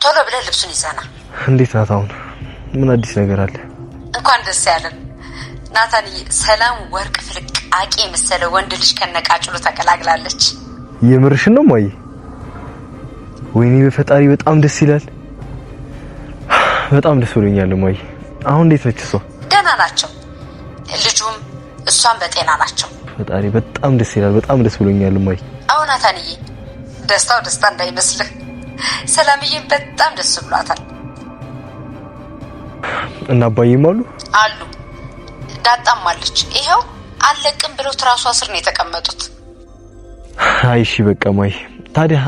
ቶሎ ብለህ ልብሱን ይዘና። እንዴት ናት አሁን? ምን አዲስ ነገር አለ? እንኳን ደስ ያለን ናታንዬ። ሰላም ወርቅ ፍልቃቄ መሰለ ወንድ ልጅ ከነቃጭሉ ተቀላቅላለች። የምርሽን ነው ማይ? ወይኔ በፈጣሪ በጣም ደስ ይላል። በጣም ደስ ብሎኛል ማይ። አሁን እንዴት ነች እሷ? ደህና ናቸው። ልጁም እሷም በጤና ናቸው። ፈጣሪ በጣም ደስ ይላል። በጣም ደስ ብሎኛል ማይ። አሁን ናታንዬ ደስታው ደስታ እንዳይመስልህ፣ ሰላምዬ በጣም ደስ ብሏታል። እና አባዬም አሉ ዳጣም አለች። ይሄው አለቅም ብለው ትራሷ ስር ነው የተቀመጡት። አይ እሺ በቃ ማይ። ታዲያ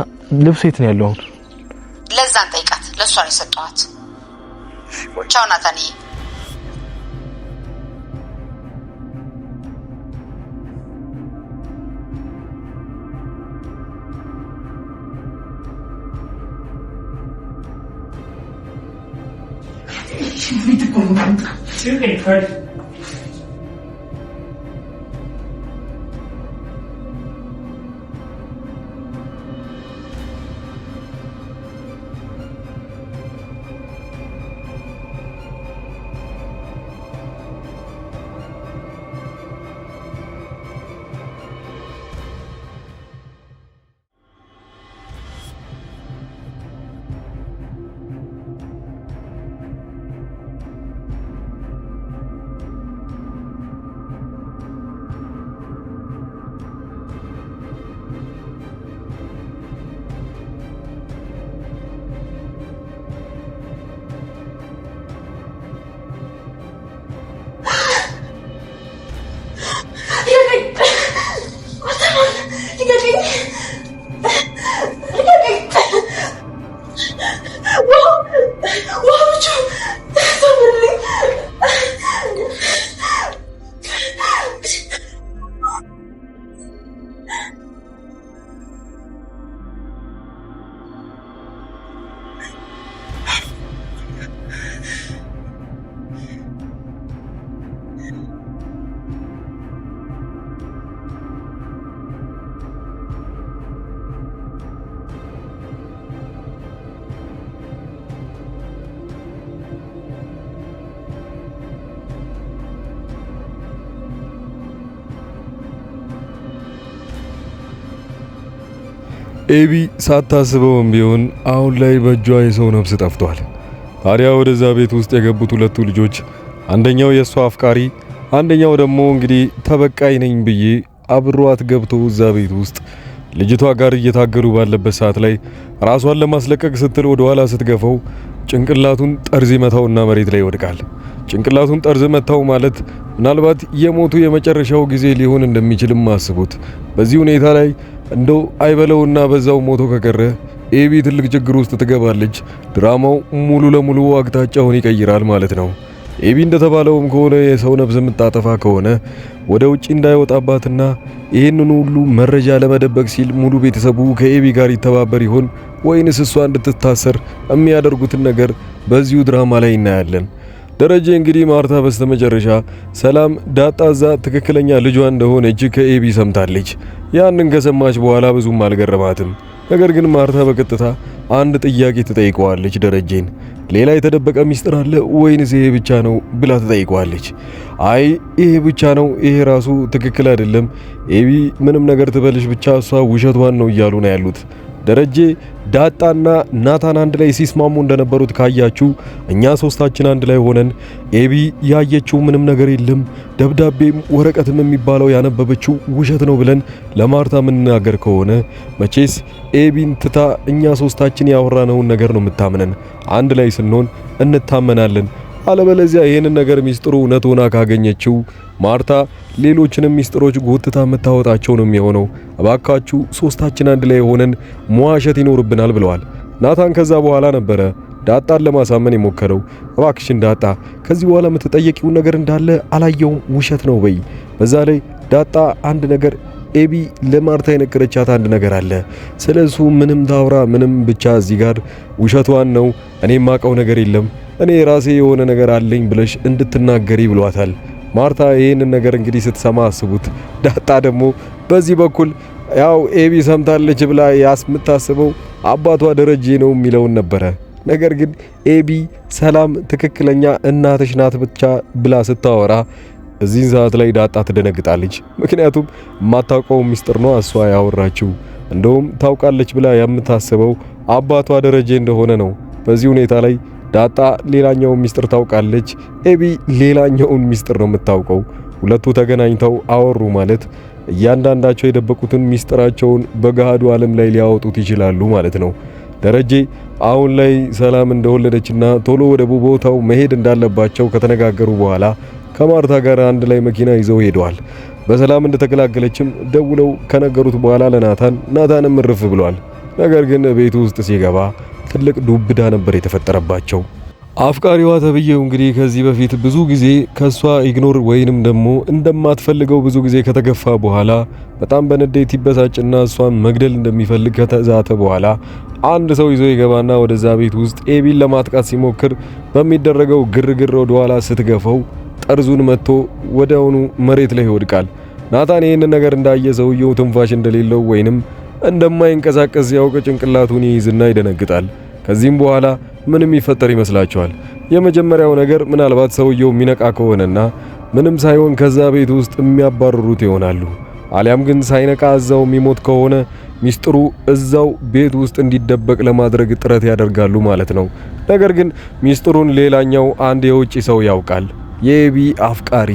ልብሱ የት ነው ያለው አሁን? ለዛን ጠይቃት፣ ለሷ ነው የሰጠኋት። ቻው ናታንዬ። ኤቢ ሳታስበውም ቢሆን አሁን ላይ በእጇ የሰው ነፍስ ጠፍቷል። ታዲያ ወደዛ ቤት ውስጥ የገቡት ሁለቱ ልጆች አንደኛው የሷ አፍቃሪ፣ አንደኛው ደግሞ እንግዲህ ተበቃይ ነኝ ብዬ አብሯት ገብቶ እዛ ቤት ውስጥ ልጅቷ ጋር እየታገሉ ባለበት ሰዓት ላይ ራሷን ለማስለቀቅ ስትል ወደ ኋላ ስትገፈው ጭንቅላቱን ጠርዝ መታውና መሬት ላይ ይወድቃል። ጭንቅላቱን ጠርዝ መታው ማለት ምናልባት የሞቱ የመጨረሻው ጊዜ ሊሆን እንደሚችልም አስቡት። በዚህ ሁኔታ ላይ እንደው አይበለውና በዛው ሞቶ ከቀረ ኤቢ ትልቅ ችግር ውስጥ ትገባለች። ድራማው ሙሉ ለሙሉ አቅጣጫውን ይቀይራል ማለት ነው። ኤቢ እንደተባለውም ከሆነ የሰው ነፍስ የምታጠፋ ከሆነ ወደ ውጪ እንዳይወጣባትና ይህንን ሁሉ መረጃ ለመደበቅ ሲል ሙሉ ቤተሰቡ ከኤቢ ጋር ይተባበር ይሆን ወይንስ እሷ እንድትታሰር የሚያደርጉትን ነገር በዚሁ ድራማ ላይ እናያለን። ደረጀ እንግዲህ ማርታ በስተመጨረሻ ሰላም ዳጣዛ ትክክለኛ ልጇ እንደሆነች ከኤቢ ሰምታለች። ያንን ከሰማች በኋላ ብዙም አልገረማትም። ነገር ግን ማርታ በቀጥታ አንድ ጥያቄ ትጠይቀዋለች ደረጀን። ሌላ የተደበቀ ሚስጥር አለ ወይንስ ይሄ ብቻ ነው ብላ ትጠይቀዋለች። አይ ይሄ ብቻ ነው፣ ይሄ ራሱ ትክክል አይደለም፣ ኤቢ ምንም ነገር ትበልሽ ብቻ እሷ ውሸቷን ነው እያሉ ነው ያሉት። ደረጀ ዳጣና ናታን አንድ ላይ ሲስማሙ እንደነበሩት ካያችሁ እኛ ሶስታችን አንድ ላይ ሆነን ኤቢ ያየችው ምንም ነገር የለም፣ ደብዳቤም ወረቀትም የሚባለው ያነበበችው ውሸት ነው ብለን ለማርታ የምንናገር ከሆነ መቼስ ኤቢን ትታ እኛ ሶስታችን ያወራነውን ነገር ነው የምታምነን። አንድ ላይ ስንሆን እንታመናለን። አለበለዚያ ይሄንን ነገር ሚስጥሩ እውነት ሆና ካገኘችው ማርታ ሌሎችንም ሚስጥሮች ጎትታ መታወጣቸው ነው የሚሆነው። እባካችሁ ሶስታችን አንድ ላይ ሆነን መዋሸት ይኖርብናል ብለዋል ናታን። ከዛ በኋላ ነበረ ዳጣን ለማሳመን የሞከረው። እባክሽን ዳጣ ከዚህ በኋላ የምትጠየቂው ነገር እንዳለ አላየውም፣ ውሸት ነው በይ። በዛ ላይ ዳጣ አንድ ነገር ኤቢ ለማርታ የነገረቻት አንድ ነገር አለ። ስለሱ ምንም ታውራ ምንም፣ ብቻ እዚህ ጋር ውሸቷን ነው፣ እኔ ማቀው ነገር የለም፣ እኔ ራሴ የሆነ ነገር አለኝ ብለሽ እንድትናገሪ ብሏታል። ማርታ ይሄንን ነገር እንግዲህ ስትሰማ አስቡት። ዳጣ ደግሞ በዚህ በኩል ያው ኤቢ ሰምታለች ብላ የምታስበው አባቷ ደረጀ ነው የሚለውን ነበረ። ነገር ግን ኤቢ ሰላም ትክክለኛ እናትሽ ናት ብቻ ብላ ስታወራ እዚህን ሰዓት ላይ ዳጣ ትደነግጣለች። ምክንያቱም የማታውቀው ሚስጥር ነው እሷ ያወራችው። እንደውም ታውቃለች ብላ የምታስበው አባቷ ደረጀ እንደሆነ ነው። በዚህ ሁኔታ ላይ ዳጣ ሌላኛውን ሚስጥር ታውቃለች፣ ኤቢ ሌላኛውን ሚስጥር ነው የምታውቀው። ሁለቱ ተገናኝተው አወሩ ማለት እያንዳንዳቸው የደበቁትን ሚስጥራቸውን በገሃዱ ዓለም ላይ ሊያወጡት ይችላሉ ማለት ነው። ደረጀ አሁን ላይ ሰላም እንደወለደችና ቶሎ ወደ ቦታው መሄድ እንዳለባቸው ከተነጋገሩ በኋላ ከማርታ ጋር አንድ ላይ መኪና ይዘው ሄደዋል። በሰላም እንደተገላገለችም ደውለው ከነገሩት በኋላ ናታንም እርፍ ብሏል። ነገር ግን ቤቱ ውስጥ ሲገባ ትልቅ ዱብዳ ነበር የተፈጠረባቸው። አፍቃሪዋ ተብዬው እንግዲህ ከዚህ በፊት ብዙ ጊዜ ከሷ ኢግኖር ወይንም ደግሞ እንደማትፈልገው ብዙ ጊዜ ከተገፋ በኋላ በጣም በንዴት ይበሳጭና እሷን መግደል እንደሚፈልግ ከተዛተ በኋላ አንድ ሰው ይዞ ይገባና ወደዛ ቤት ውስጥ ኤቢን ለማጥቃት ሲሞክር በሚደረገው ግርግር ወደ ኋላ ስትገፈው ጠርዙን መጥቶ ወዲያውኑ መሬት ላይ ይወድቃል። ናታን ይህንን ነገር እንዳየ ሰውየው ትንፋሽ እንደሌለው ወይንም እንደማይንቀሳቀስ ያውቅ ጭንቅላቱን ይይዝና ይደነግጣል። ከዚህም በኋላ ምንም ይፈጠር ይመስላችኋል? የመጀመሪያው ነገር ምናልባት ሰውየው የሚነቃ ከሆነና ምንም ሳይሆን ከዛ ቤት ውስጥ የሚያባርሩት ይሆናሉ። አሊያም ግን ሳይነቃ እዛው የሚሞት ከሆነ ሚስጥሩ እዛው ቤት ውስጥ እንዲደበቅ ለማድረግ ጥረት ያደርጋሉ ማለት ነው። ነገር ግን ሚስጥሩን ሌላኛው አንድ የውጭ ሰው ያውቃል፣ የኤቢ አፍቃሪ።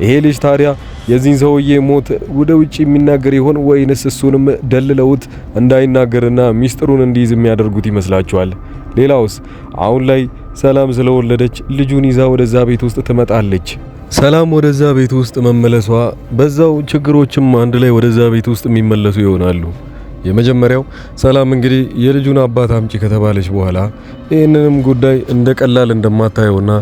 ይሄ ልጅ ታዲያ የዚህን ሰውዬ ሞት ወደ ውጪ የሚናገር ይሆን ወይንስ እሱንም ደልለውት እንዳይናገርና ሚስጥሩን እንዲይዝ የሚያደርጉት ይመስላችኋል? ሌላውስ አሁን ላይ ሰላም ስለወለደች ልጁን ይዛ ወደዛ ቤት ውስጥ ትመጣለች። ሰላም ወደዛ ቤት ውስጥ መመለሷ በዛው ችግሮችም አንድ ላይ ወደዛ ቤት ውስጥ የሚመለሱ ይሆናሉ። የመጀመሪያው ሰላም እንግዲህ የልጁን አባት አምጪ ከተባለች በኋላ ይህንንም ጉዳይ እንደ ቀላል እንደማታየውና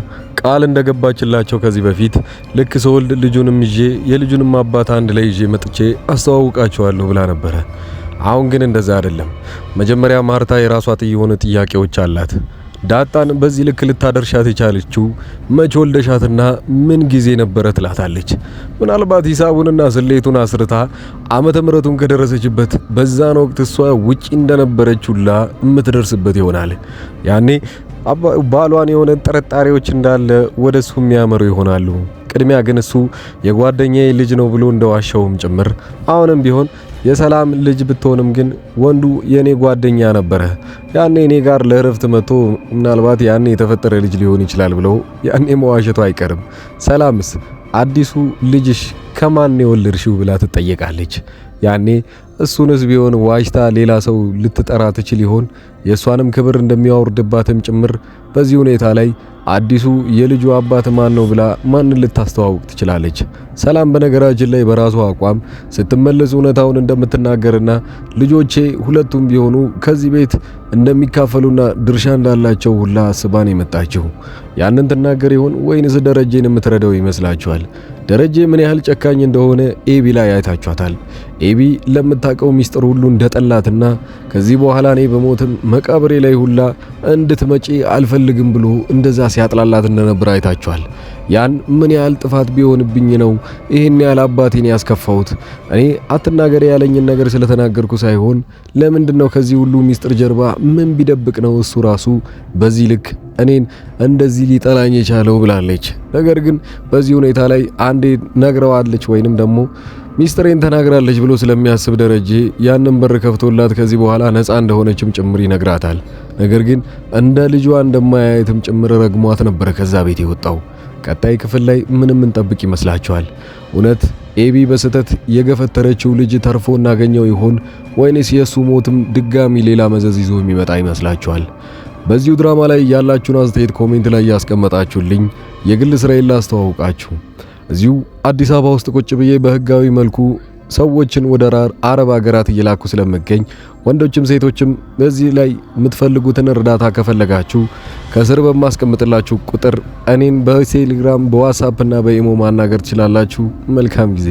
ቃል እንደገባችላቸው ከዚህ በፊት ልክ ሰወልድ ልጁንም ይዤ የልጁንም አባት አንድ ላይ ይዤ መጥቼ አስተዋውቃቸዋለሁ ብላ ነበረ። አሁን ግን እንደዛ አይደለም። መጀመሪያ ማርታ የራሷ የሆነ ጥያቄዎች አላት። ዳጣን በዚህ ልክ ልታደርሻት የቻለችው መቼ ወልደሻትና ምን ጊዜ ነበረ ትላታለች። ምናልባት ሂሳቡንና ስሌቱን አስርታ ዓመተ ምሕረቱን ከደረሰችበት በዛን ወቅት እሷ ውጪ እንደነበረችውላ የምትደርስበት ይሆናል። ያኔ ባሏን የሆነ ጥርጣሬዎች እንዳለ ወደሱ የሚያመሩ ይሆናሉ። ቅድሚያ ግን እሱ የጓደኛዬ ልጅ ነው ብሎ እንደዋሸውም ጭምር አሁንም ቢሆን የሰላም ልጅ ብትሆንም ግን ወንዱ የኔ ጓደኛ ነበረ፣ ያኔ እኔ ጋር ለእረፍት መጥቶ ምናልባት ያኔ የተፈጠረ ልጅ ሊሆን ይችላል ብሎ ያኔ መዋሸቱ አይቀርም። ሰላምስ አዲሱ ልጅሽ ከማን የወለድሽው ብላ ትጠየቃለች። ያኔ እሱንስ ቢሆን ዋሽታ ሌላ ሰው ልትጠራ ትችል ይሆን? የእሷንም ክብር እንደሚያወርድባትም ጭምር በዚህ ሁኔታ ላይ አዲሱ የልጁ አባት ማን ነው ብላ ማንን ልታስተዋውቅ ትችላለች? ሰላም በነገራችን ላይ በራሷ አቋም ስትመለስ እውነታውን እንደምትናገርና ልጆቼ ሁለቱም ቢሆኑ ከዚህ ቤት እንደሚካፈሉና ድርሻ እንዳላቸው ሁላ አስባን የመጣችው ያንን ትናገር ይሆን ወይንስ ደረጀን የምትረዳው ይመስላችኋል? ደረጀ ምን ያህል ጨካኝ እንደሆነ ኤቢ ላይ አይታችኋታል። ኤቢ ለምታውቀው ሚስጥር ሁሉ እንደጠላትና ከዚህ በኋላ እኔ በሞትም መቃብሬ ላይ ሁላ እንድትመጪ አልፈልግም ብሎ እንደዛ ሲያጥላላት እንደነበር አይታችኋል። ያን ምን ያህል ጥፋት ቢሆንብኝ ነው ይሄን ያህል አባቴን ያስከፋውት? እኔ አትናገር ያለኝን ነገር ስለተናገርኩ ሳይሆን ለምንድነው ከዚህ ሁሉ ሚስጥር ጀርባ ምን ቢደብቅ ነው እሱ ራሱ በዚህ ልክ እኔን እንደዚህ ሊጠላኝ የቻለው ብላለች። ነገር ግን በዚህ ሁኔታ ላይ አንዴ ነግረዋለች ወይንም ደግሞ ሚስጥሬን ተናግራለች ብሎ ስለሚያስብ ደረጀ ያንን በር ከፍቶላት ከዚህ በኋላ ነፃ እንደሆነችም ጭምር ይነግራታል። ነገር ግን እንደ ልጇ እንደማያየትም ጭምር ረግሟት ነበር ከዛ ቤት የወጣው። ቀጣይ ክፍል ላይ ምንም እንጠብቅ ይመስላችኋል? እውነት ኤቢ በስተት የገፈተረችው ልጅ ተርፎ እናገኘው ይሆን ወይንስ የሱ ሞትም ድጋሚ ሌላ መዘዝ ይዞ የሚመጣ ይመስላችኋል? በዚሁ ድራማ ላይ ያላችሁን አስተያየት ኮሜንት ላይ ያስቀመጣችሁልኝ የግል ስራዬን ላስተዋውቃችሁ። እዚሁ አዲስ አበባ ውስጥ ቁጭ ብዬ በህጋዊ መልኩ ሰዎችን ወደ አረብ ሀገራት እየላኩ ስለምገኝ ወንዶችም ሴቶችም በዚህ ላይ የምትፈልጉትን እርዳታ ከፈለጋችሁ ከስር በማስቀምጥላችሁ ቁጥር እኔን በቴሌግራም በዋትስአፕ እና በኢሞ ማናገር ትችላላችሁ። መልካም ጊዜ።